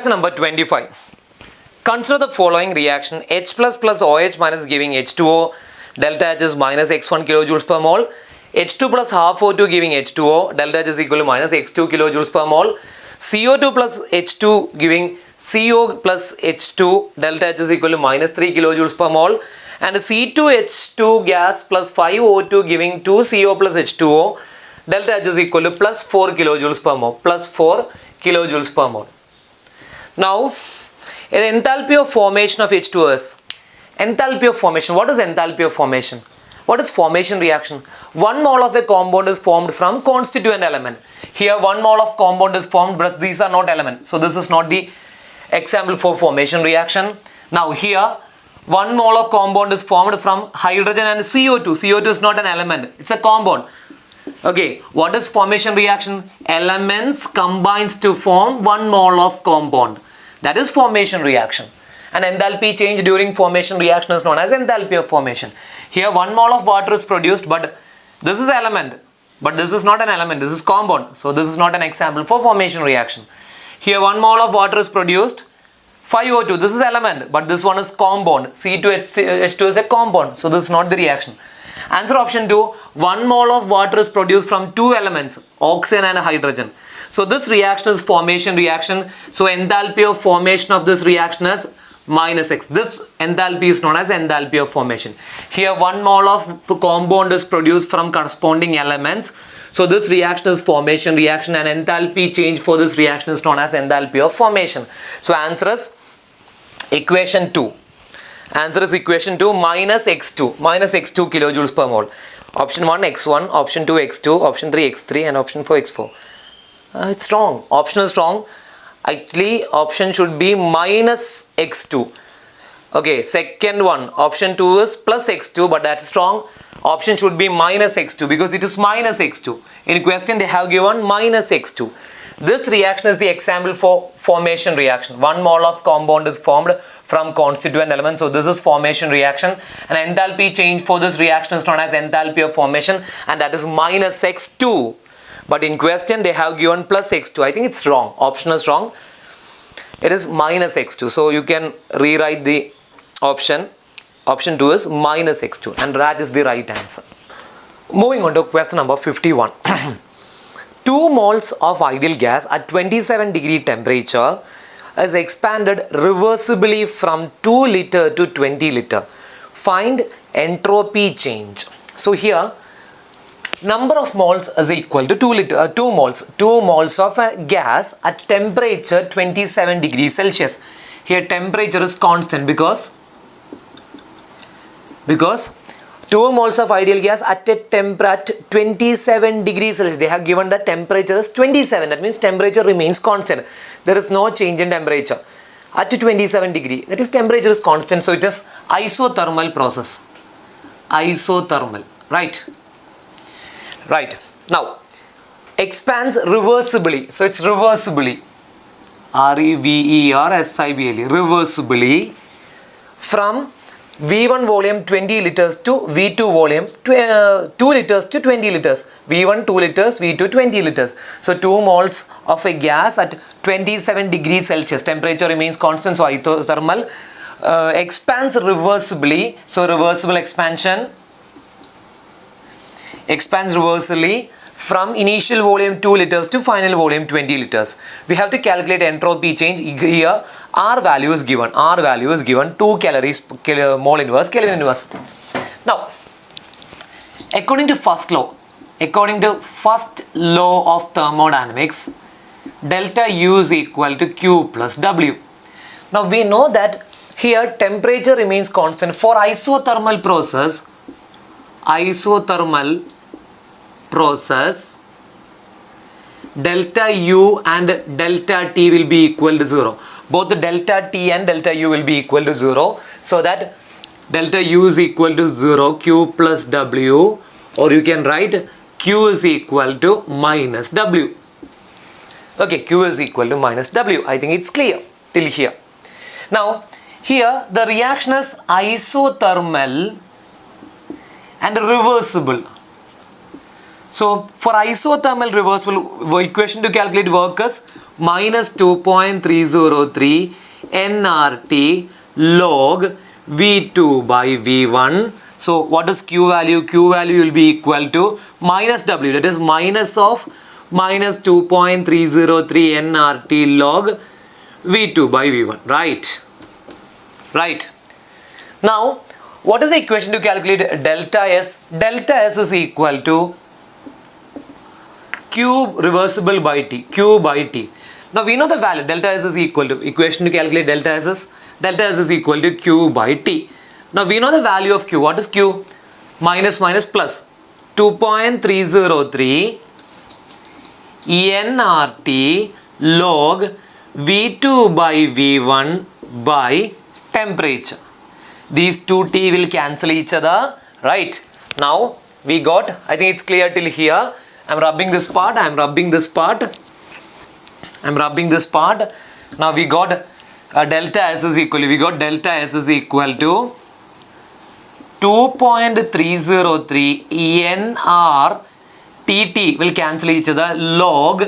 Question number 25. Consider the following reaction. H plus plus OH minus giving H2O. Delta H is minus x1 kilojoules per mole. H2 plus half O2 giving H2O. Delta H is equal to minus x2 kilojoules per mole. CO2 plus H2 giving CO plus H2. Delta H is equal to minus 3 kilojoules per mole. And C2H2 gas plus 5O2 giving 2CO plus H2O. Delta H is equal to plus 4 kilojoules per mole. Plus 4 kilojoules per mole. Now, the enthalpy of formation of H2O is enthalpy of formation. What is enthalpy of formation? What is formation reaction? 1 mole of a compound is formed from constituent element. Here 1 mole of compound is formed, but these are not elements. So this is not the example for formation reaction. Now here 1 mole of compound is formed from hydrogen and CO2. CO2 is not an element. It's a compound. Okay, what is formation reaction? Elements combines to form 1 mole of compound. That is formation reaction. And enthalpy change during formation reaction is known as enthalpy of formation. Here 1 mole of water is produced, but this is element. But this is not an element, this is compound. So this is not an example for formation reaction. Here 1 mole of water is produced, 5O2, this is element, but this one is compound. C2H2 is a compound, so this is not the reaction. Answer option 2, 1 mole of water is produced from 2 elements, oxygen and hydrogen. So this reaction is formation reaction. So enthalpy of formation of this reaction is minus x. This enthalpy is known as enthalpy of formation. Here 1 mole of compound is produced from corresponding elements. So this reaction is formation reaction, and enthalpy change for this reaction is known as enthalpy of formation. So answer is equation 2. Answer is equation 2 minus x2 kilojoules per mole. Option 1 x1, option 2 x2, option 3 x3 and option 4 x4. It's wrong. Option is wrong. Actually option should be minus x2. Okay, second one, option 2 is plus x2, but that's wrong. Option should be minus x2 because it is minus x2. In question they have given minus x2. This reaction is the example for formation reaction. 1 mole of compound is formed from constituent elements. So this is formation reaction, and enthalpy change for this reaction is known as enthalpy of formation, and that is minus x2. But in question they have given plus x2. I think it's wrong. Option is wrong. It is minus x2. So you can rewrite the option. Option 2 is minus x2, and that is the right answer. Moving on to question number 51. 2 moles of ideal gas at 27 degree temperature is expanded reversibly from 2 liter to 20 liter. Find entropy change. So here number of moles is equal to 2 moles of a gas at temperature 27 degrees Celsius. Here temperature is constant because 2 moles of ideal gas at 27 degrees Celsius. They have given the temperature is 27. That means temperature remains constant. There is no change in temperature at 27 degree. That is temperature is constant. So it is isothermal process. Isothermal. Right. Now expands reversibly. So it's reversibly. REVERSIBLY. Reversibly from V1 volume 20 liters to V2 volume 2 liters to 20 liters. V1 2 liters, V2 20 liters. So 2 moles of a gas at 27 degrees Celsius. Temperature remains constant. So isothermal expands reversibly. So reversible expansion expands reversibly from initial volume 2 liters to final volume 20 liters. We have to calculate entropy change. Here R value is given. 2 calories per mole inverse, Kelvin inverse. Now, according to first law of thermodynamics, delta U is equal to Q plus W. Now we know that here temperature remains constant. For isothermal process, delta U and delta T will be equal to 0. Both the delta T and delta U will be equal to 0. So that delta U is equal to 0, Q plus W, or you can write Q is equal to minus W. Okay, Q is equal to minus W. I think it's clear till here. Now, here the reaction is isothermal and reversible. So for isothermal reversible, equation to calculate work is minus 2.303 nRT log V2 by V1. So what is Q value? Q value will be equal to minus W, that is minus of minus 2.303 nRT log V2 by V1, right? Right. Now, what is the equation to calculate delta S? Delta S is equal to Q reversible by T, Q by T. Now we know the value, delta S is equal to, equation to calculate delta S is equal to Q by T. Now we know the value of Q. What is Q? Minus minus plus 2.303 nRT log V2 by V1 by temperature. These two T will cancel each other, right? Now we got, I think it's clear till here. I'm rubbing this part. Now we got delta S is equal. We got delta S is equal to 2.303 nR TT will cancel each other log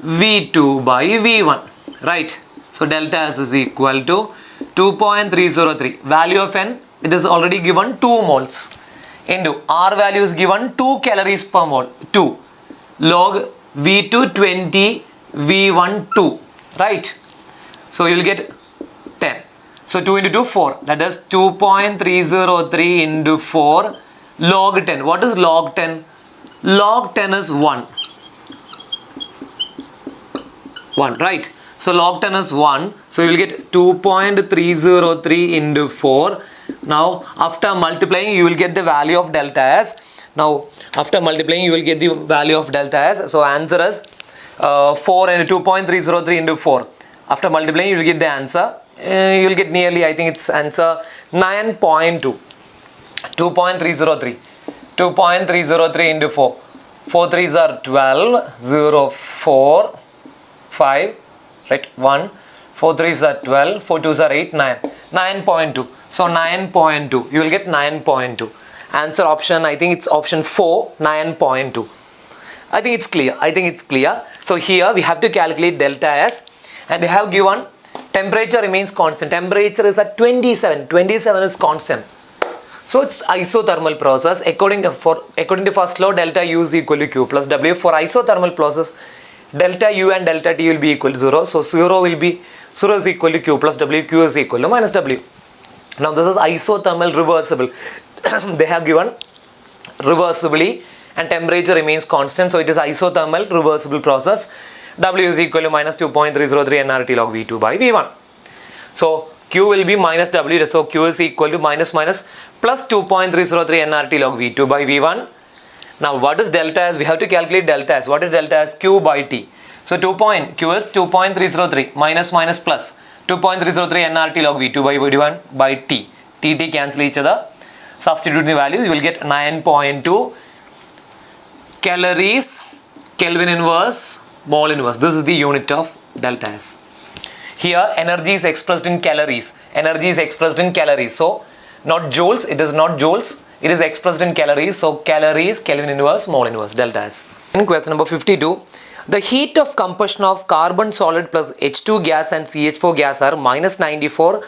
V2 by V1, right? So delta S is equal to 2.303. Value of N, it is already given 2 moles. Into R value is given 2 calories per mole, 2 log V2 20 V1 2, right? So you will get 10. So 2 into 2 4, that is 2.303 into 4 log 10. What is log 10? Log 10 is 1, right? So log 10 is 1. So you will get 2.303 into 4. Now after multiplying you will get the value of delta S. Now after multiplying you will get the value of delta S. So answer is 4 and 2.303 into 4. After multiplying you will get the answer. You will get nearly, I think it's answer 9.2. 2.303. 2.303 into 4. 4 3s are 12. 0 4 5. Right, 1, 4 3s are 12, 4 2s are 8, 9, 9.2. So 9.2, you will get 9.2. Answer option, I think it's option 4, 9.2. I think it's clear. So here we have to calculate delta S, and they have given temperature remains constant. Temperature is at 27. 27 is constant. So it's isothermal process. According to first law, delta U is equal to Q plus W. For isothermal process, delta U and delta T will be equal to 0. So 0 is equal to Q plus W. Q is equal to minus W. Now this is isothermal reversible. They have given reversibly and temperature remains constant. So it is isothermal reversible process. W is equal to minus 2.303 nRT log V2 by V1. So Q will be minus W. So Q is equal to minus plus 2.303 nRT log V2 by V1. Now what is delta S? We have to calculate delta S. What is delta S? Q by T. So Q is 2.303 minus plus 2.303 nRT log V2 by V1 by T. TT cancel each other. Substitute the values. You will get 9.2 calories, Kelvin inverse, mole inverse. This is the unit of delta S. Here energy is expressed in calories. So not joules. It is not joules. It is expressed in calories. So calories, Kelvin inverse, mole inverse, delta S. In question number 52, the heat of combustion of carbon solid plus H2 gas and CH4 gas are minus 94,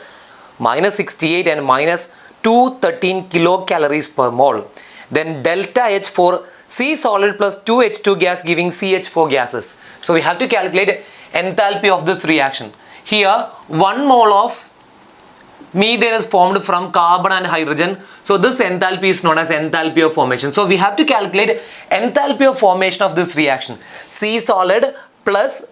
minus 68 and minus 213 kilocalories per mole. Then delta H for C solid plus 2H2 gas giving CH4 gases. So we have to calculate enthalpy of this reaction. Here 1 mole of methane is formed from carbon and hydrogen. So this enthalpy is known as enthalpy of formation. So we have to calculate enthalpy of formation of this reaction. C solid plus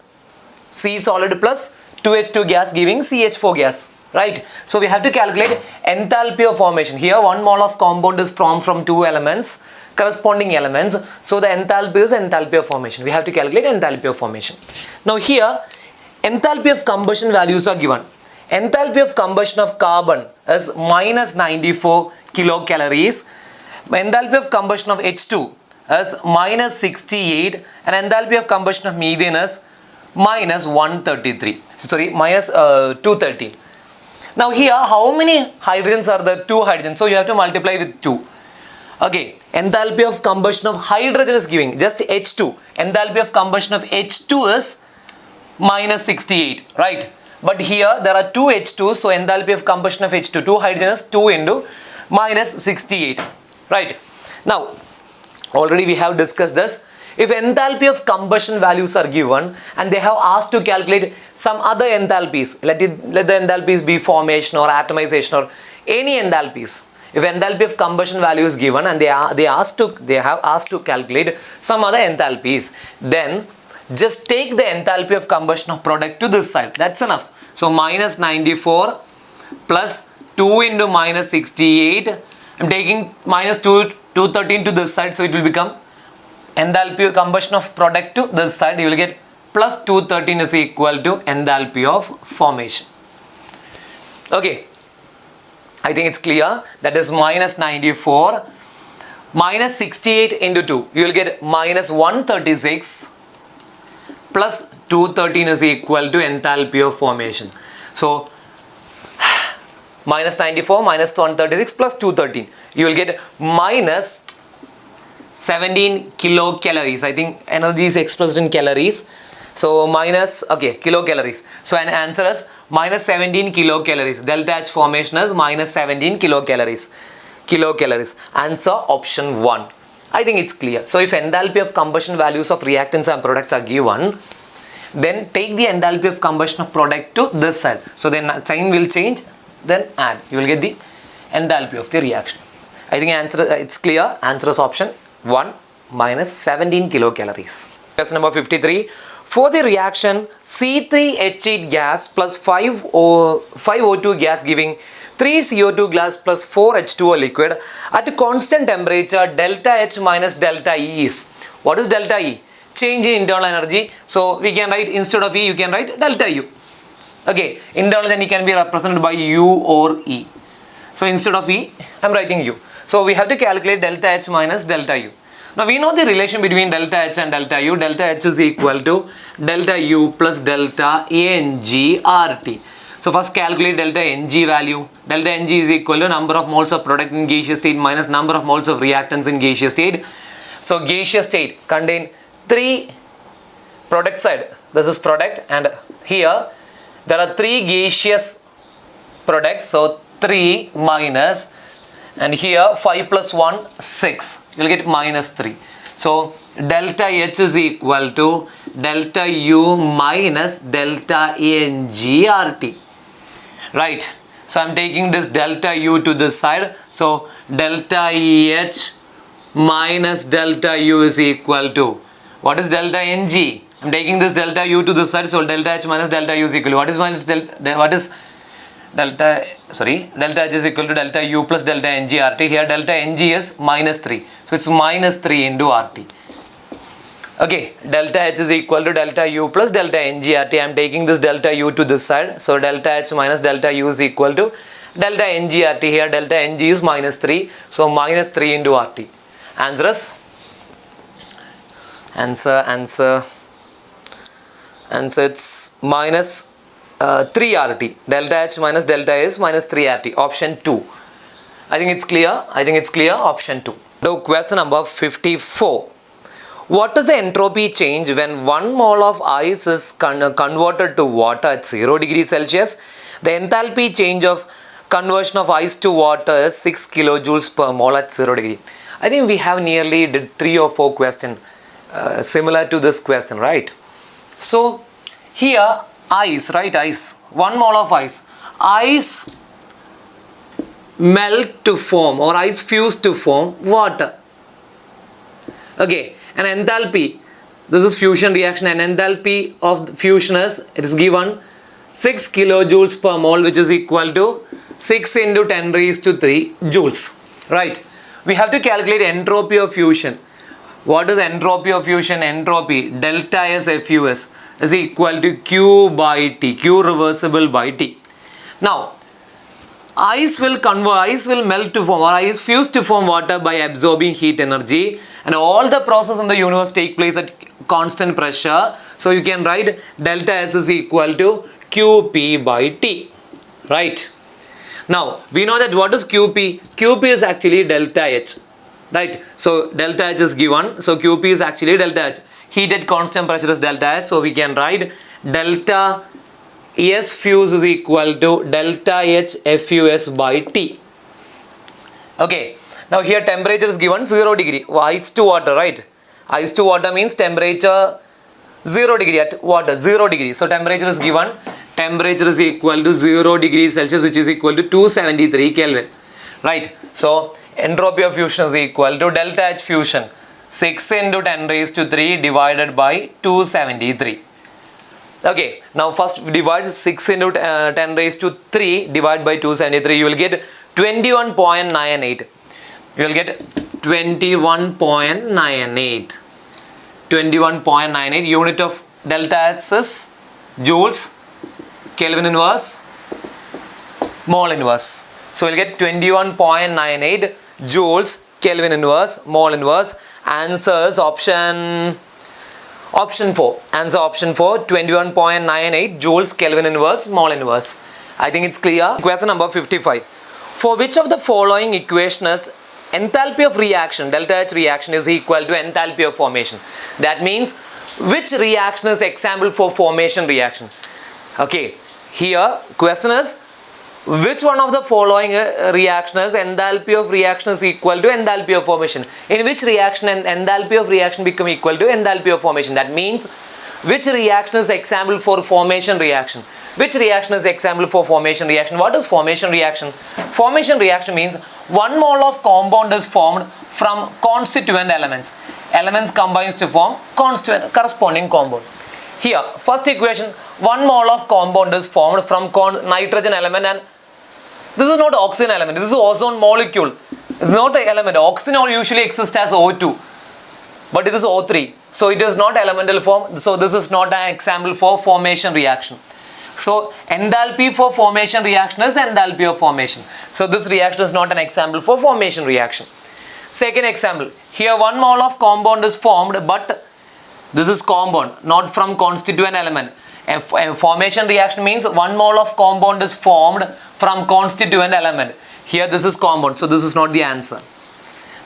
2H2 gas giving CH4 gas. Right? So we have to calculate enthalpy of formation. Here 1 mole of compound is formed from 2 elements, corresponding elements. So the enthalpy is enthalpy of formation. We have to calculate enthalpy of formation. Now here enthalpy of combustion values are given. Enthalpy of combustion of carbon is minus 94 kilocalories. Enthalpy of combustion of H2 is minus 68 and enthalpy of combustion of methane is minus 213. Now here how many hydrogens are there? 2 hydrogens. So you have to multiply with 2. Okay, enthalpy of combustion of hydrogen is giving just H2. Enthalpy of combustion of H2 is minus 68, right? But here there are two H2s, so enthalpy of combustion of H2, 2 hydrogens, 2 into minus 68, right? Now, already we have discussed this. If enthalpy of combustion values are given and they have asked to calculate some other enthalpies, let the enthalpies be formation or atomization or any enthalpies. If enthalpy of combustion value is given and they have asked to calculate some other enthalpies, then just take the enthalpy of combustion of product to this side. That's enough. So minus 94 plus 2 into minus 68. I'm taking minus 213 to this side, so it will become enthalpy of combustion of product to this side. You will get plus 213 is equal to enthalpy of formation. Okay, I think it's clear. That is minus 94 minus 68 into 2. You will get minus 136 plus 213 is equal to enthalpy of formation. So minus 94 minus 136 plus 213. You will get minus 17 kilocalories. I think energy is expressed in calories. So minus, okay, kilocalories. So an answer is minus 17 kilocalories. Delta H formation is minus 17 kilocalories. Answer option 1. I think it's clear. So if enthalpy of combustion values of reactants and products are given, then take the enthalpy of combustion of product to this side. So then sign will change, then add. You will get the enthalpy of the reaction. I think answer it's clear. Answer is option 1 minus 17 kilocalories. Question number 53. For the reaction C3H8 gas plus 5O2 gas giving 3 CO2 gas plus 4 H2O liquid at constant temperature, delta H minus delta E is. What is delta E? Change in internal energy. So we can write, instead of E you can write delta U. Okay, internal energy can be represented by U or E. So instead of E I am writing U. So we have to calculate delta H minus delta U. Now we know the relation between delta H and delta U. Delta H is equal to delta U plus delta Ng RT. So first calculate delta Ng value. Delta Ng is equal to number of moles of product in gaseous state minus number of moles of reactants in gaseous state. So gaseous state contain 3 product side. This is product, and here there are 3 gaseous products. So 3 minus, and here 5 plus 1 6. You will get minus 3. So delta H is equal to delta U minus delta Ng RT. Right. So I am taking this delta U to this side. So delta H minus delta U is equal to, what is delta Ng? I am taking this delta U to this side. So delta H minus delta U is equal to, delta H is equal to delta U plus delta Ng RT. Here delta Ng is minus 3. So it's minus 3 into RT. Okay, delta H is equal to delta U plus delta Ng RT. I am taking this delta U to this side. So delta H minus delta U is equal to delta Ng RT. Here delta Ng is minus 3. So minus 3 into RT. Answer is? Answer it's minus 3 RT. Delta H minus delta is minus 3 RT. Option 2. I think it's clear. Option 2. Now question number 54. What is the entropy change when 1 mole of ice is converted to water at 0 degrees Celsius? The enthalpy change of conversion of ice to water is 6 kilojoules per mole at 0 degree. I think we have nearly did 3 or 4 questions similar to this question, right? So here ice, right? Ice. 1 mole of ice. Ice melt to form, or ice fuse to form water. Okay, an enthalpy. This is fusion reaction. An enthalpy of the fusion is, it is given 6 kilojoules per mole, which is equal to 6 into 10 raised to 3 joules. Right? We have to calculate entropy of fusion. What is entropy of fusion? Entropy, delta S FUS is equal to Q by T, Q reversible by T. Now, ice will melt to form, or ice fuse to form water by absorbing heat energy, and all the process in the universe take place at constant pressure. So you can write delta S is equal to QP by T. Right? Now, we know that what is QP? QP is actually delta H. Right? So delta H is given. So QP is actually delta H. Heat at constant pressure is delta H. So we can write delta S fuse is equal to delta H FUS by T. Okay, now here temperature is given 0 degree, ice to water, right? Ice to water means temperature 0 degree at water, 0 degree. So temperature is given, temperature is equal to 0 degrees Celsius, which is equal to 273 Kelvin, right? So entropy of fusion is equal to delta H fusion, 6 into 10 raised to 3 divided by 273. Okay, now first divide 6 into 10 raised to 3 divided by 273, you will get 21.98. You will get 21.98. 21.98. Unit of delta H is joules, Kelvin inverse, mole inverse. So we'll get 21.98 joules, Kelvin inverse, mole inverse. Answer is option 4. Answer option 4, 21.98 joules, Kelvin inverse, mole inverse. I think it's clear. Question number 55. For which of the following equation is enthalpy of reaction, delta H reaction, is equal to enthalpy of formation? That means which reaction is example for formation reaction? Okay, here question is which one of the following reaction is enthalpy of reaction is equal to enthalpy of formation? In which reaction enthalpy of reaction become equal to enthalpy of formation? That means which reaction is example for formation reaction? Which reaction is example for formation reaction? What is formation reaction? Formation reaction means 1 mole of compound is formed from constituent elements. Elements combines to form constituent corresponding compound. Here, first equation, 1 mole of compound is formed from nitrogen element, and this is not oxygen element, this is ozone molecule. It is not an element. Oxygen usually exists as O2, but it is O3. So it is not elemental form. So this is not an example for formation reaction. So enthalpy for formation reaction is enthalpy of formation. So this reaction is not an example for formation reaction. Second example, here 1 mole of compound is formed, but this is compound, not from constituent element. A formation reaction means 1 mole of compound is formed from constituent element. Here this is compound, so this is not the answer.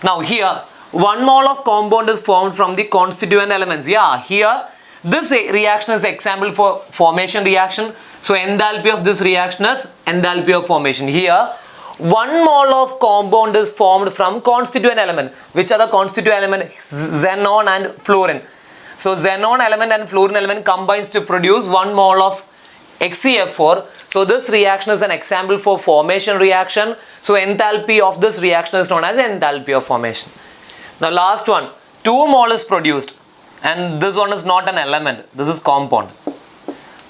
Now here 1 mole of compound is formed from the constituent elements. Yeah, here this reaction is example for formation reaction. So enthalpy of this reaction is enthalpy of formation. Here 1 mole of compound is formed from constituent element. Which are the constituent element? Xenon and fluorine. So xenon element and fluorine element combines to produce 1 mole of XeF4. So this reaction is an example for formation reaction. So enthalpy of this reaction is known as enthalpy of formation. Now last one, 2 mole is produced, and this one is not an element, this is compound.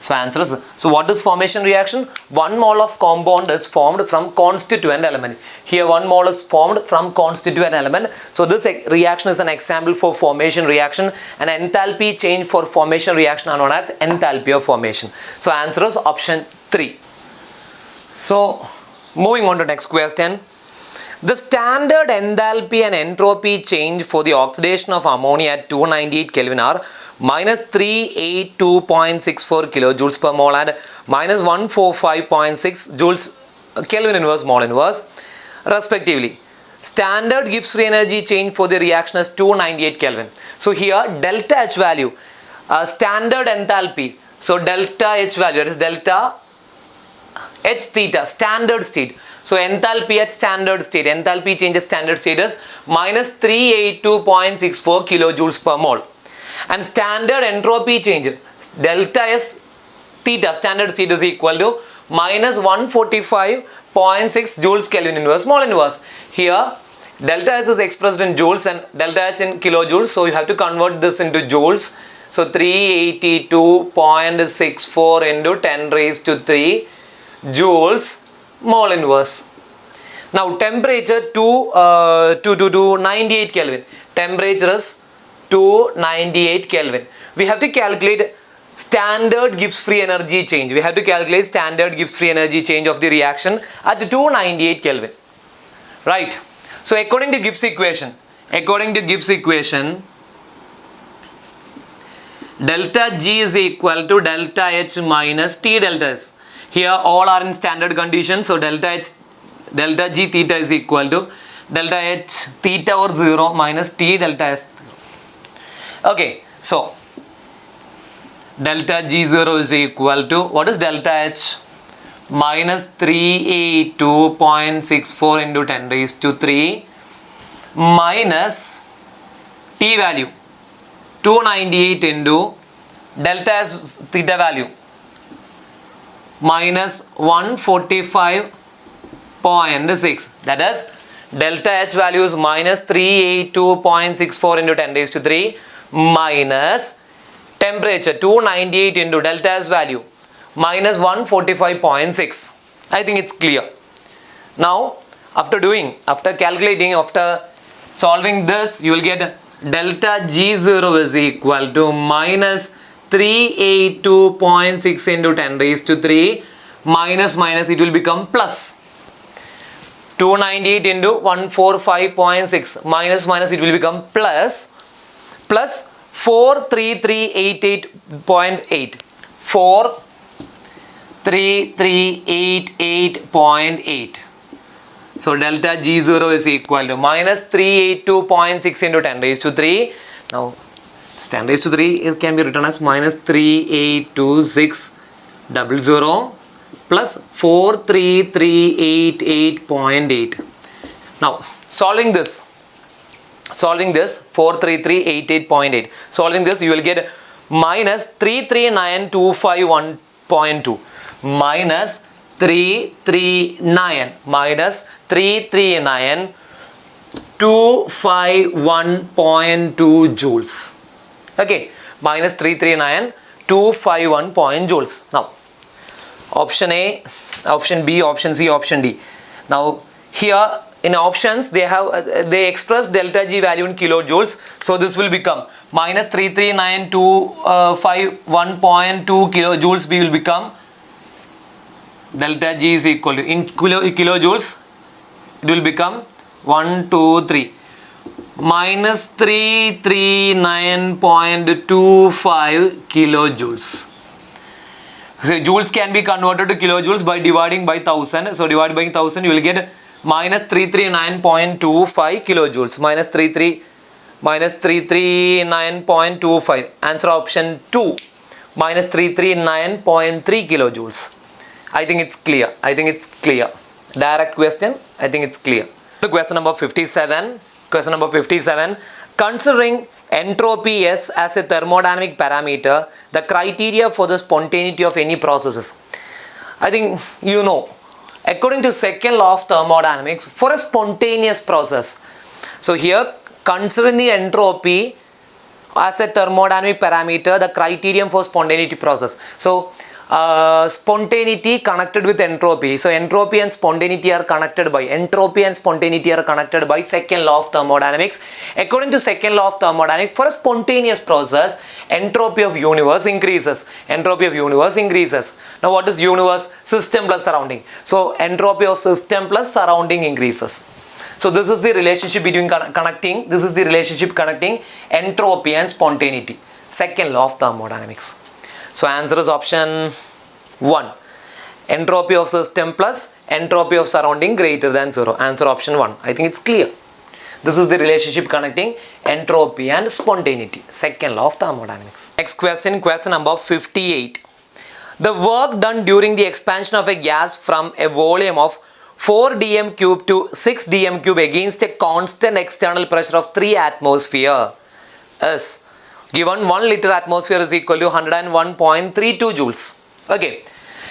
So answer is, so what is formation reaction? 1 mole of compound is formed from constituent element. Here 1 mole is formed from constituent element. So this reaction is an example for formation reaction, and enthalpy change for formation reaction are known as enthalpy of formation. So answer is option 3. So moving on to next question. The standard enthalpy and entropy change for the oxidation of ammonia at 298 Kelvin are minus 382.64 kilojoules per mole and minus 145.6 joules Kelvin inverse mole inverse respectively. Standard gives free energy change for the reaction as 298 Kelvin. So here delta H value, standard enthalpy. So delta H value, that is delta H theta, standard state. So enthalpy at standard state, enthalpy change at standard state is minus 382.64 kilojoules per mole. And standard entropy change, delta S theta, standard state, is equal to minus 145.6 joules Kelvin inverse mole inverse. Here delta S is expressed in joules and delta H in kilojoules. So you have to convert this into joules. So 382.64 into 10 raised to 3 joules mole inverse. Now temperature to 98 Kelvin. Temperature is 298 Kelvin. We have to calculate standard Gibbs free energy change. We have to calculate standard Gibbs free energy change of the reaction at 298 Kelvin. Right. So according to Gibbs equation, delta G is equal to delta H minus T delta S. Here all are in standard condition. So delta G theta is equal to delta H theta or 0 minus T delta S. Okay, so delta G0 is equal to, what is delta H? Minus 382.64 into 10 raised to 3 minus T value 298 into delta S theta value minus 145.6. That is, delta H value is minus 382.64 into 10 raised to 3 minus temperature 298 into delta S value minus 145.6. I think it's clear. Now, after calculating, after solving this, you will get delta G0 is equal to minus 382.6 into 10 raised to 3 minus it will become plus 298 into 145.6 minus it will become plus 43388.8 43388.8. So delta G0 is equal to minus 382.6 into 10 raised to 3. Now 10 raised to 3 it can be written as minus 382,600 plus 43388.8. Now solving this 43388.8, solving this you will get minus 339,251.2 minus 339,251.2 joules. Okay, minus 339,251 joules. Now option A, option B, option C, option D. Now here in options they express delta G value in kilojoules, so this will become minus 339,251.2 kilojoules. B will become delta G is equal to, in kilojoules it will become 123 minus 339.25 kilojoules. So joules can be converted to kilojoules by dividing by 1000. So divided by 1000 you will get minus 339.25 kilojoules. Minus 339.25. Answer option 2. Minus 339.3 kilojoules. I think it's clear. Direct question. I think it's clear. Question number 57. Considering entropy S as a thermodynamic parameter, the criteria for the spontaneity of any processes. I think you know, according to second law of thermodynamics, for a spontaneous process. So here, considering the entropy as a thermodynamic parameter, the criterion for spontaneity process. So spontaneity connected with entropy. So entropy and spontaneity are connected by second law of thermodynamics. According to second law of thermodynamics, for a spontaneous process, entropy of universe increases. Now what is universe? System plus surrounding. So entropy of system plus surrounding increases. So this is the relationship connecting entropy and spontaneity. Second law of thermodynamics. So answer is option 1. Entropy of system plus entropy of surrounding greater than 0. Answer option 1. I think it's clear. This is the relationship connecting entropy and spontaneity. Second law of thermodynamics. Next question, question number 58. The work done during the expansion of a gas from a volume of 4 dm cube to 6 dm cube against a constant external pressure of 3 atmosphere is given 1 liter atmosphere is equal to 101.32 joules. Okay.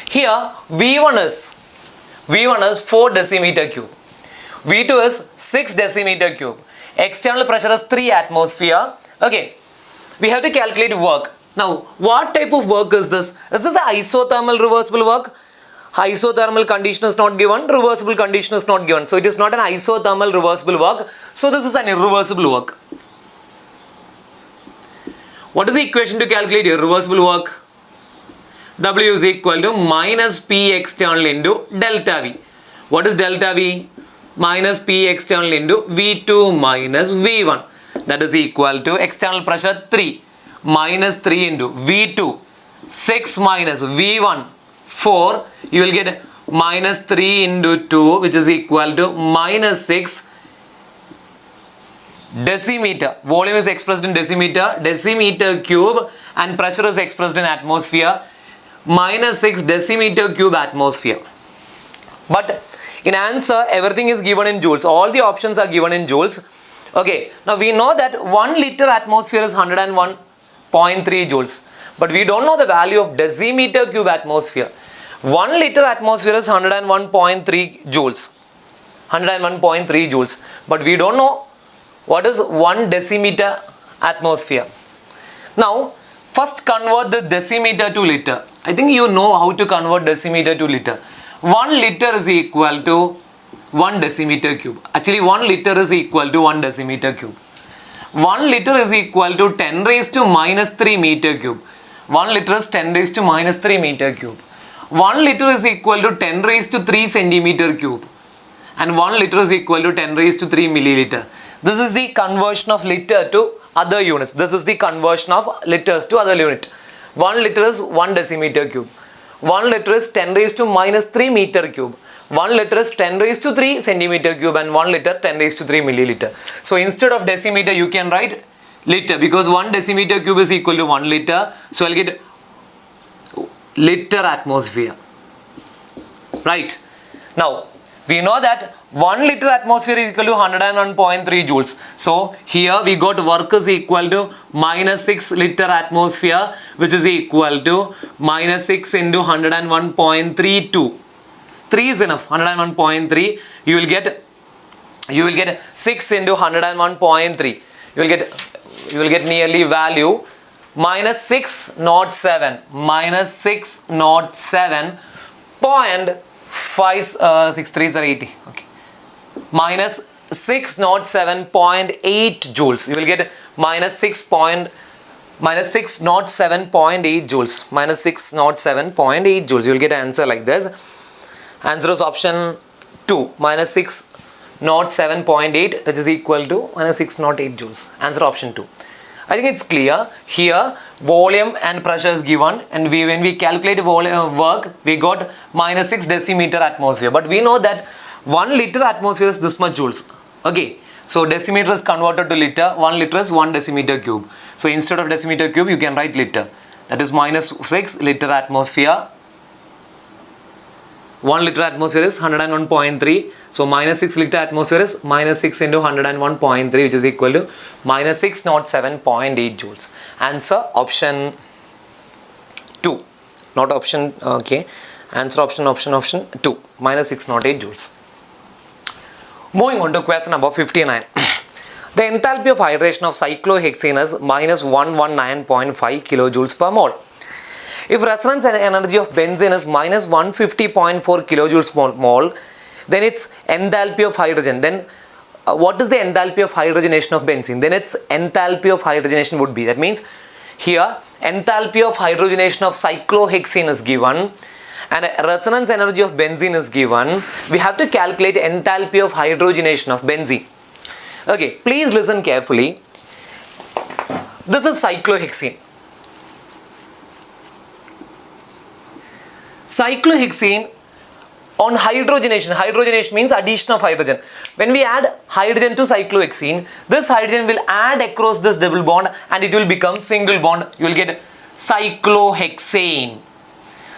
Here V1 is 4 decimeter cube. V2 is 6 decimeter cube. External pressure is 3 atmosphere. Okay. We have to calculate work. Now, what type of work is this? Is this an isothermal reversible work? Isothermal condition is not given. Reversible condition is not given. So, it is not an isothermal reversible work. So, this is an irreversible work. What is the equation to calculate irreversible work? W is equal to minus P external into delta V. What is delta V? Minus P external into V2 minus V1. That is equal to external pressure 3 minus 3 into V2 6 minus V1 4. You will get minus 3 into 2, which is equal to minus 6 decimeter. Volume is expressed in decimeter. Decimeter cube and pressure is expressed in atmosphere, minus 6 decimeter cube atmosphere. But in answer, everything is given in joules. All the options are given in joules. Okay, now we know that 1 liter atmosphere is 101.3 joules. But we don't know the value of decimeter cube atmosphere. 1 liter atmosphere is 101.3 joules. 101.3 joules. But we don't know what is 1 decimeter atmosphere. Now, first convert this decimeter to liter. I think you know how to convert decimeter to liter. 1 liter is equal to 1 decimeter cube. Actually, 1 liter is equal to 1 decimeter cube. 1 liter is equal to 10 raised to minus 3 meter cube. 1 liter is 10 raised to minus 3 meter cube. 1 liter is equal to 10 raised to 3 centimeter cube. And 1 liter is equal to 10 raised to 3 milliliter. This is the conversion of liter to other units. This is the conversion of liters to other unit. 1 liter is 1 decimeter cube. 1 liter is 10 raised to minus 3 meter cube. 1 liter is 10 raised to 3 centimeter cube and 1 liter 10 raised to 3 milliliter. So instead of decimeter you can write liter because 1 decimeter cube is equal to 1 liter. So I'll get liter atmosphere. Right. Now we know that 1 liter atmosphere is equal to 101.3 joules. So here we got work is equal to minus 6 liter atmosphere, which is equal to minus 6 into 101.32. 3 is enough. 101.3. You will get 6 into 101.3. You will get nearly value minus 607. Minus 607.563 are 80. Okay. Minus 607.8 joules. You will get minus 607.8 joules. Minus 607.8 joules. You will get an answer like this. Answer is option 2. Minus 607.8, which is equal to minus 608 joules. Answer option 2. I think it's clear. Here volume and pressure is given, and when we calculate volume work, we got minus 6 decimeter atmosphere. But we know that 1 liter atmosphere is this much joules. Okay, so decimeter is converted to liter. 1 liter is 1 decimeter cube. So instead of decimeter cube, you can write liter. That is minus 6 liter atmosphere. 1 liter atmosphere is 101.3. So minus 6 liter atmosphere is minus 6 into 101.3, which is equal to minus 607.8 joules. Answer option 2. Not option, okay. Answer option 2. Minus 608 joules. Moving on to question number 59. The enthalpy of hydration of cyclohexane is minus 119.5 kilojoules per mole. If resonance energy of benzene is minus 150.4 kilojoules per mole, then its enthalpy of hydrogen. Then what is the enthalpy of hydrogenation of benzene? Then its enthalpy of hydrogenation would be. That means here enthalpy of hydrogenation of cyclohexane is given and resonance energy of benzene is given. We have to calculate enthalpy of hydrogenation of benzene. Okay, please listen carefully. This is cyclohexane. Cyclohexane on hydrogenation means addition of hydrogen. When we add hydrogen to cyclohexane, this hydrogen will add across this double bond and it will become single bond. You will get cyclohexane.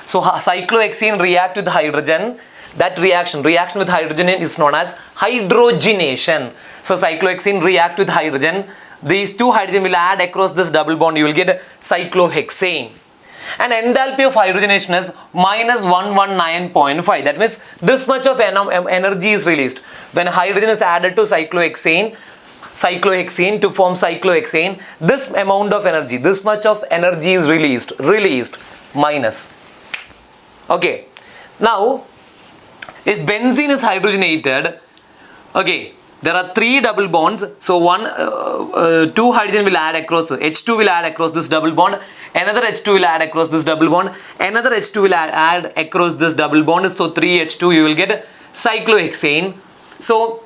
So cyclohexane react with hydrogen. That reaction with hydrogen is known as hydrogenation. So cyclohexane react with hydrogen. These two hydrogen will add across this double bond. You will get cyclohexane. And enthalpy of hydrogenation is minus 119.5. That means this much of energy is released. When hydrogen is added to cyclohexane to form cyclohexane, this amount of energy, this much of energy is released, minus. Okay. Now, if benzene is hydrogenated, okay, there are 3 double bonds. So 2 hydrogen will add across, H2 will add across this double bond. Another H2 will add across this double bond. Another H2 will add across this double bond. So 3 H2, you will get cyclohexane. So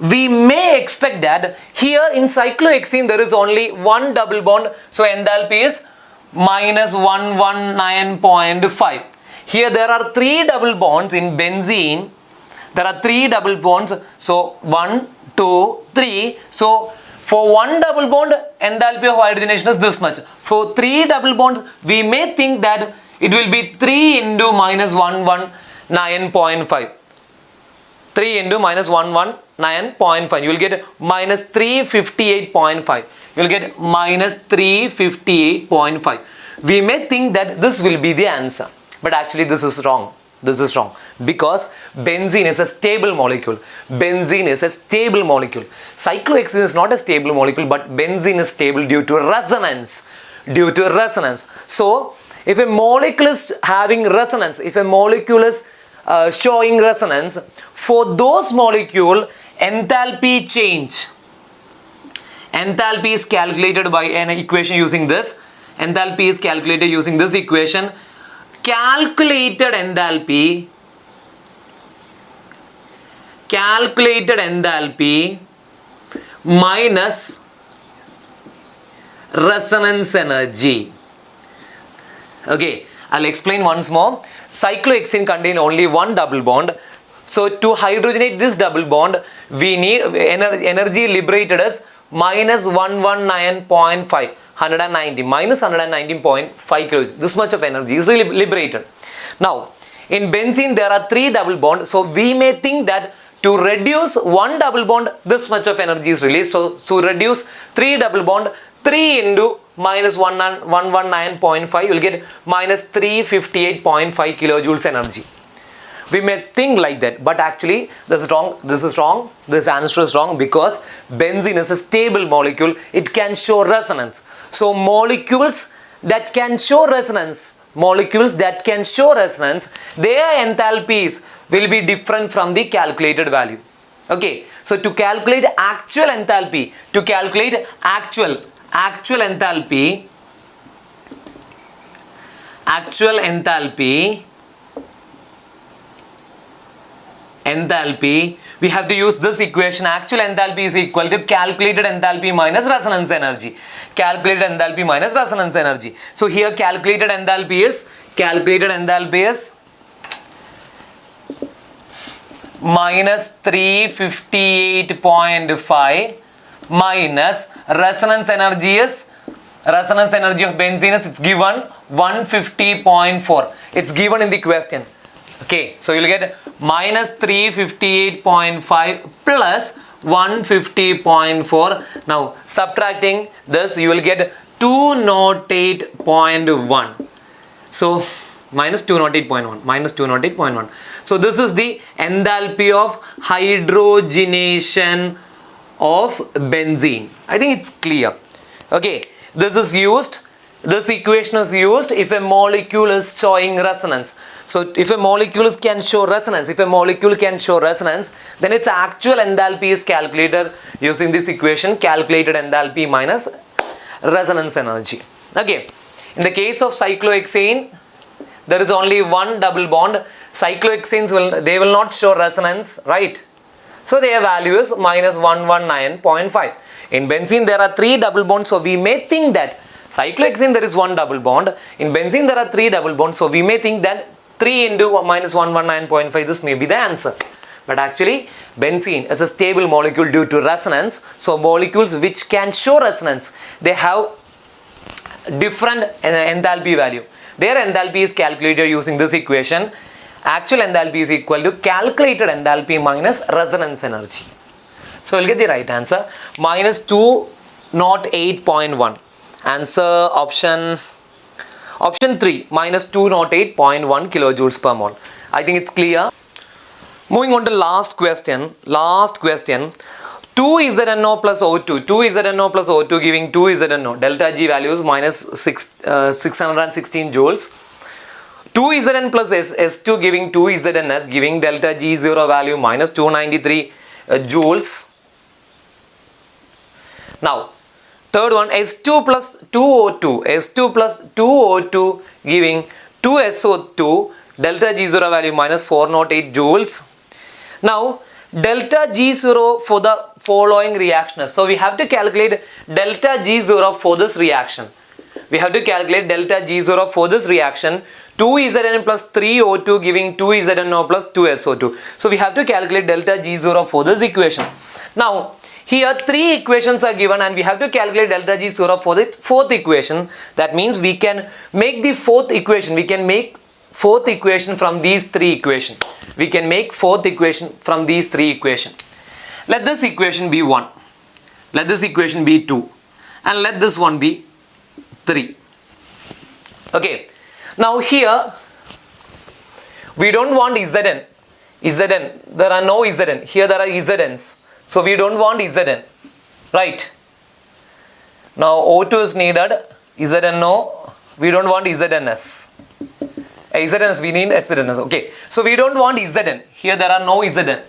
we may expect that here in cyclohexane there is only one double bond. So enthalpy is minus 119.5. Here there are 3 double bonds in benzene. There are 3 double bonds. So 1, 2, 3. So for one double bond, enthalpy of hydrogenation is this much. For 3 double bonds, we may think that it will be 3 into minus 119.5. 3 into minus 119.5. You will get minus 358.5. You will get minus 358.5. We may think that this will be the answer. But actually this is wrong. This is wrong. Because benzene is a stable molecule. Benzene is a stable molecule. Cyclohexene is not a stable molecule, but benzene is stable due to resonance. Due to resonance. So, if a molecule is having resonance, if a molecule is showing resonance, for those molecule, enthalpy change. Enthalpy is calculated by an equation using this. Enthalpy is calculated using this equation. Calculated enthalpy minus resonance energy. Okay, I'll explain once more. Cyclohexane contain only one double bond. So to hydrogenate this double bond, we need energy liberated as minus 119.5, 190, minus 119.5 kilojoules. This much of energy is really liberated. Now, in benzene there are 3 double bonds. So we may think that to reduce one double bond, this much of energy is released. So to reduce 3 double bond, 3 into minus 119.5, you will get minus 358.5 kilojoules energy. We may think like that, but actually this is wrong. This is wrong. This answer is wrong because benzene is a stable molecule. It can show resonance. So molecules that can show resonance, their enthalpies will be different from the calculated value. Okay. So to calculate actual enthalpy, enthalpy, we have to use this equation. Actual enthalpy is equal to calculated enthalpy minus resonance energy. So here calculated enthalpy is minus 358.5 minus resonance energy of benzene is it's given 150.4. It's given in the question. Okay, so you'll get minus 358.5 plus 150.4. Now subtracting this, you will get 208.1. So minus 208.1. So this is the enthalpy of hydrogenation of benzene. I think it's clear. Okay, this equation is used if a molecule is showing resonance. So if a molecule can show resonance, then its actual enthalpy is calculated using this equation, calculated enthalpy minus resonance energy. Okay, in the case of cyclohexane, there is only one double bond. Cyclohexanes will not show resonance, right? So their value is minus 119.5. In benzene there are 3 double bonds, so we may think that cyclohexane there is one double bond. In benzene there are 3 double bonds, so we may think that 3 into minus 119.5, this may be the answer. But actually benzene is a stable molecule due to resonance. So molecules which can show resonance, they have different enthalpy value. Their enthalpy is calculated using this equation. Actual enthalpy is equal to calculated enthalpy minus resonance energy. So we'll get the right answer. Minus 208.1. Answer option 3, minus 208.1 kilojoules per mole. I think it's clear. Moving on to last question. 2ZNO plus O2. 2ZNO plus O2 giving 2ZNO. Delta G values minus 616 joules. 2Zn plus S2 giving 2ZNS giving delta G0 value minus 293 joules. Now, third one, S2 plus 2O2. S2 plus 2O2 giving 2SO2. Delta G0 value minus 408 joules. Now, delta G0 for the following reactions. So, we have to calculate delta G0 for this reaction. 2Zn plus 3O2 giving 2ZNO plus 2SO2. So, we have to calculate delta G0 for this equation. Now, Here 3 equations are given and we have to calculate delta G 0 for the fourth equation. That means we can make the fourth equation. We can make fourth equation from these 3 equations. We can make fourth equation from these 3 equations. Let this equation be 1. Let this equation be 2. And let this one be 3. Okay. Now here we don't want Zn. Zn. There are no Zn. Here there are Zn's. So we don't want Zn. Right. Now O2 is needed. Zn no. We don't want Zns. Zns we need Zns. Okay. So we don't want Zn. Here there are no Zn.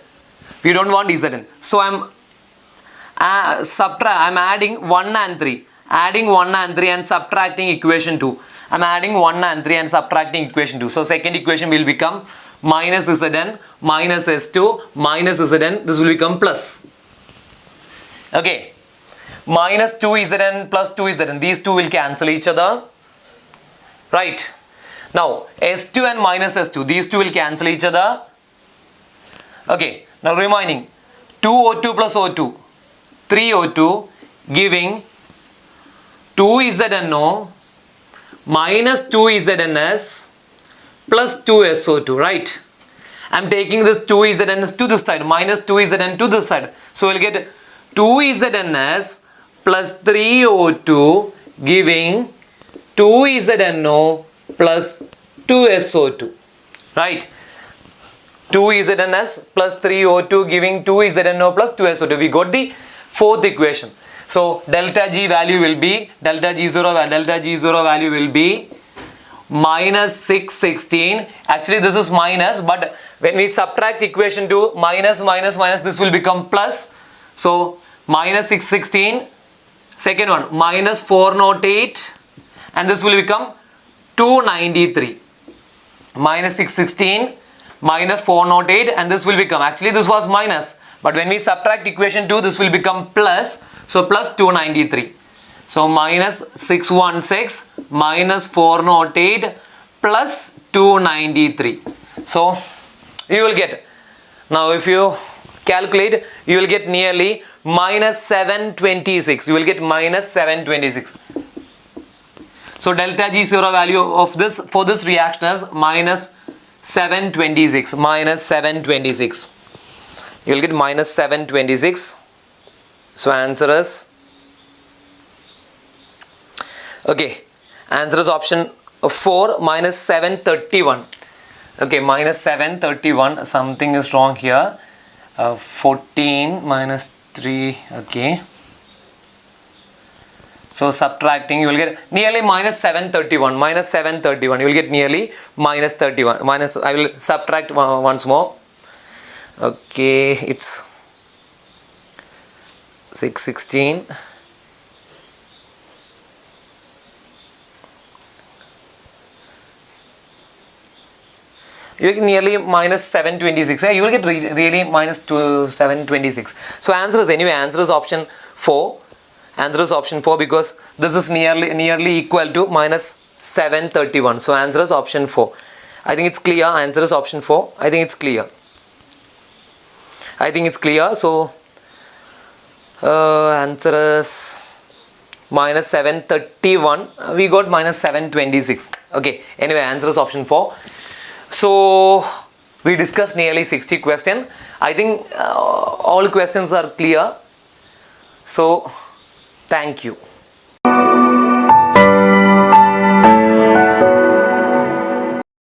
We don't want Zn. So I'm adding 1 and 3. Adding 1 and 3 and subtracting equation 2. I'm adding 1 and 3 and subtracting equation 2. So second equation will become minus Zn minus S2 minus Zn. This will become plus. Okay. Minus 2Zn plus 2Zn. These two will cancel each other. Right. Now S2 and minus S2. These two will cancel each other. Okay. Now remaining 2O2 plus O2. 3O2 giving 2ZNO minus 2ZNS plus 2SO2, right? I'm taking this 2ZNS to this side, minus 2ZN to this side. So we'll get 2ZNS plus 3O2 giving 2ZNO plus 2SO2, right? 2ZNS plus 3O2 giving 2ZNO plus 2SO2. We got the fourth equation. So delta G value will be, delta G0 value will be minus 616. Actually this is minus, but when we subtract equation 2, minus, this will become plus. So minus 616. Second one, minus 408. And this will become 293. Minus 616, minus 408, and this will become, actually this was minus. But when we subtract equation 2, this will become plus. So plus 293. So minus 616 minus 408 plus 293. So you will get, now if you calculate, you will get nearly minus 726. You will get minus 726. So delta G0 value of this for this reaction is minus 726. Minus 726. You will get minus 726. So answer is, okay, answer is option 4, minus 731. Okay, minus 731, something is wrong here. 14 minus 3, okay. So subtracting, you will get nearly minus 731. Minus 731, you will get nearly minus 31. Minus, I will subtract once more. Okay, it's 616. You get nearly minus 726. You will get really minus 726. So answer is, anyway, answer is option 4. Answer is option 4 because this is nearly equal to minus 731. So answer is option 4. I think it's clear. Answer is option 4. I think it's clear. So answer is minus 731. We got minus 726. Okay. Anyway, answer is option 4. So we discussed nearly 60 questions. I think all questions are clear. So thank you.